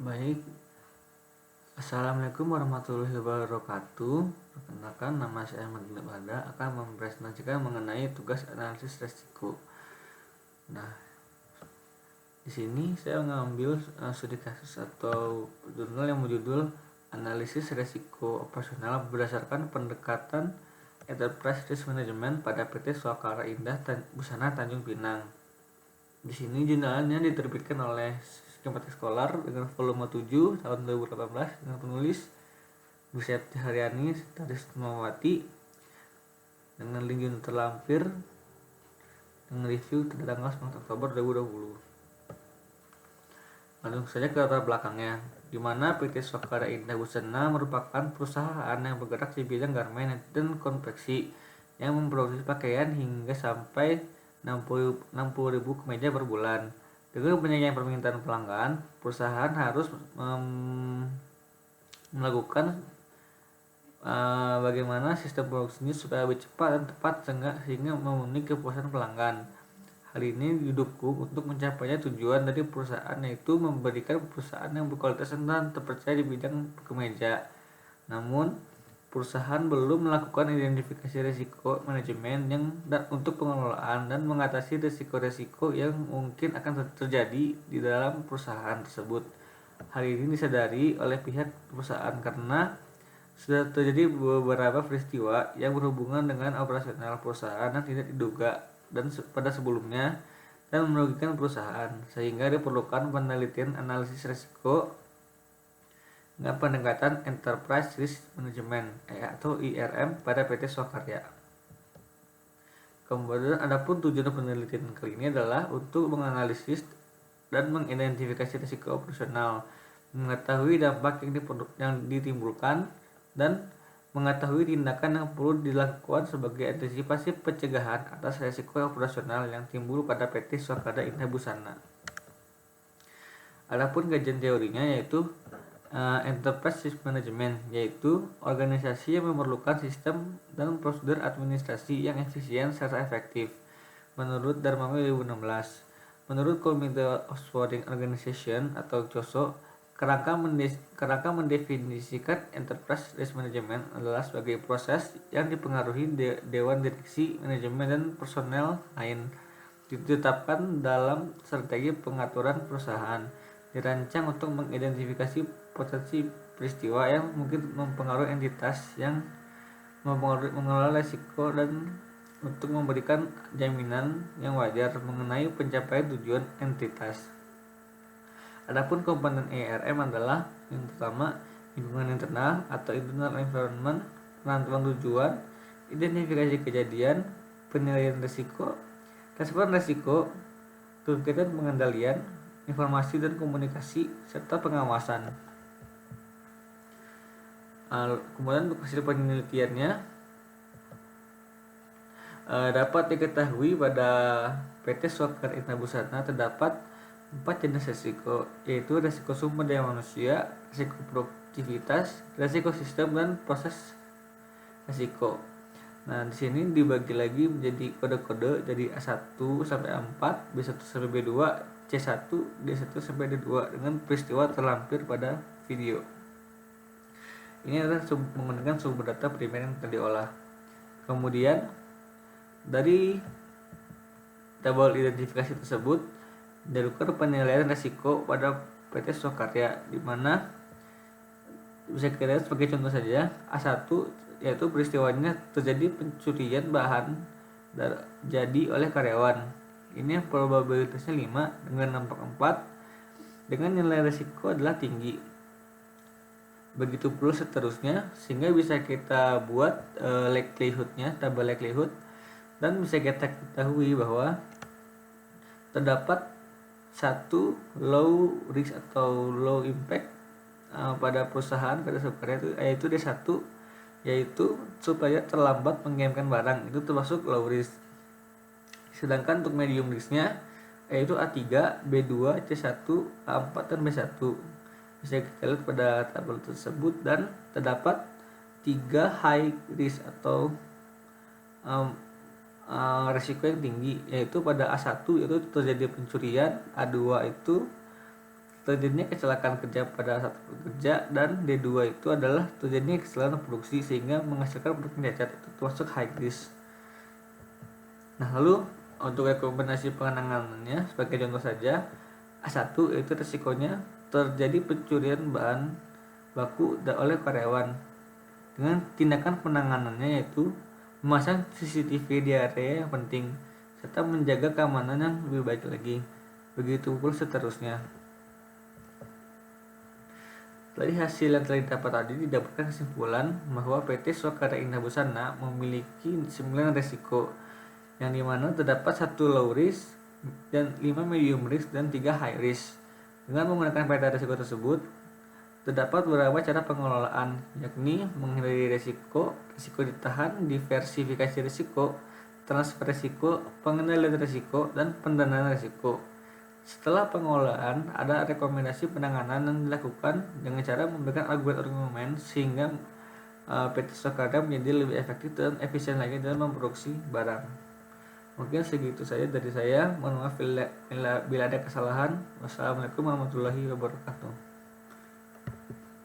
Baik, Assalamualaikum warahmatullahi wabarakatuh. Perkenalkan, nama saya Ahmad Bada akan mempresentasikan mengenai tugas analisis resiko. Nah, di sini saya mengambil studi kasus atau jurnal yang berjudul Analisis Resiko Operasional berdasarkan pendekatan Enterprise Risk Management pada PT Swakara Indah Busana Tanjung Pinang. Di sini jurnalnya diterbitkan oleh Skematik Scholar dengan volume 7 tahun 2018 dengan penulis Bu Septi Haryani Staris Mawati dengan link yang terlampir dengan review pada tanggal 9 Oktober 2020. Langsung saja ke latar belakangnya, di mana PT Swakara Indah Busana merupakan perusahaan yang bergerak di bidang garment dan konveksi yang memproduksi pakaian hingga sampai 60.000 kemeja per bulan. Dengan banyaknya permintaan pelanggan, perusahaan harus melakukan bagaimana sistem produksinya supaya lebih cepat dan tepat sehingga memenuhi kepuasan pelanggan. Hal ini didukung untuk mencapainya tujuan dari perusahaan, yaitu memberikan perusahaan yang berkualitas dan terpercaya di bidang kemeja. Namun, perusahaan belum melakukan identifikasi risiko manajemen untuk pengelolaan dan mengatasi risiko-risiko yang mungkin akan terjadi di dalam perusahaan tersebut. Hal ini disadari oleh pihak perusahaan karena sudah terjadi beberapa peristiwa yang berhubungan dengan operasional perusahaan yang tidak diduga dan pada sebelumnya dan merugikan perusahaan, sehingga diperlukan penelitian analisis risiko dengan pendekatan Enterprise Risk Management atau IRM pada PT Swakarya. Kemudian adapun tujuan penelitian kali ini adalah untuk menganalisis dan mengidentifikasi risiko operasional, mengetahui dampak yang ditimbulkan, dan mengetahui tindakan yang perlu dilakukan sebagai antisipasi pencegahan atas risiko operasional yang timbul pada PT Swakara Indah Busana. Adapun kajian teorinya yaitu Enterprise Risk Management, yaitu organisasi yang memerlukan sistem dan prosedur administrasi yang efisien serta efektif. Menurut Darmawi 2016, menurut Committee Outsourcing Organization atau COSO, kerangka mendefinisikan Enterprise Risk Management adalah sebagai proses yang dipengaruhi Dewan Direksi, Manajemen, dan personel lain, ditetapkan dalam strategi pengaturan perusahaan, dirancang untuk mengidentifikasi potensi peristiwa yang mungkin mempengaruhi entitas yang mengelola risiko dan untuk memberikan jaminan yang wajar mengenai pencapaian tujuan entitas. Adapun komponen ERM adalah yang pertama lingkungan internal atau internal environment, penentuan tujuan, identifikasi kejadian, penilaian risiko, respon risiko, kegiatan pengendalian, informasi dan komunikasi, serta pengawasan. Kemudian untuk hasil penelitiannya dapat diketahui pada PT Swakara Indah Busana terdapat 4 jenis risiko, yaitu risiko sumber daya manusia, risiko produktivitas, risiko sistem, dan proses risiko. Nah, di sini dibagi lagi menjadi kode-kode jadi A1 sampai A4, B1 sampai B2, C1, D1 sampai D2 dengan peristiwa terlampir pada video. Ini adalah menggunakan sumber data primer yang telah diolah. Kemudian dari tabel identifikasi tersebut dilakukan penilaian risiko pada PT Swakarya, di mana bisa kita lihat sebagai contoh saja A1 yaitu peristiwanya terjadi pencurian bahan jadi oleh karyawan. Ini probabilitasnya 5 dengan dampak 4 dengan nilai risiko adalah tinggi. Begitu pula seterusnya, sehingga bisa kita buat likelihood-nya, tabel likelihood, dan bisa kita ketahui bahwa terdapat satu low risk atau low impact pada perusahaan pada Swakarya itu yaitu D1, yaitu supaya terlambat mengirimkan barang, itu termasuk low risk. Sedangkan untuk medium risknya yaitu A3, B2, C1, A4, dan B1. Bisa kita lihat pada tabel tersebut, dan terdapat 3 high risk atau risiko yang tinggi, yaitu pada A1 itu terjadi pencurian, A2 itu terjadinya kecelakaan kerja pada saat bekerja, dan D2 itu adalah terjadinya kesalahan produksi sehingga menghasilkan produk yang cacat, itu termasuk high risk. Nah, lalu untuk rekomendasi penanganannya sebagai contoh saja, A1 yaitu risikonya terjadi pencurian bahan baku oleh karyawan dengan tindakan penanganannya yaitu memasang CCTV di area yang penting serta menjaga keamanan yang lebih baik lagi. Begitu pula seterusnya. Dari hasil yang telah didapat tadi didapatkan kesimpulan bahwa PT Swakarya Indah Busana memiliki 9 resiko, yang dimana terdapat 1 low risk dan 5 medium risk dan 3 high risk. Dengan menggunakan peta risiko tersebut, terdapat beberapa cara pengelolaan, yakni menghindari risiko ditahan, diversifikasi risiko, transfer risiko, pengendalian risiko, dan pendanaan risiko. Setelah pengolahan, ada rekomendasi penanganan yang dilakukan dengan cara memberikan argumen-argumen sehingga PT Swakarya menjadi lebih efektif dan efisien lagi dalam memproduksi barang. Mungkin segitu saja dari saya. Mohon maaf bila ada kesalahan. Wassalamualaikum warahmatullahi wabarakatuh.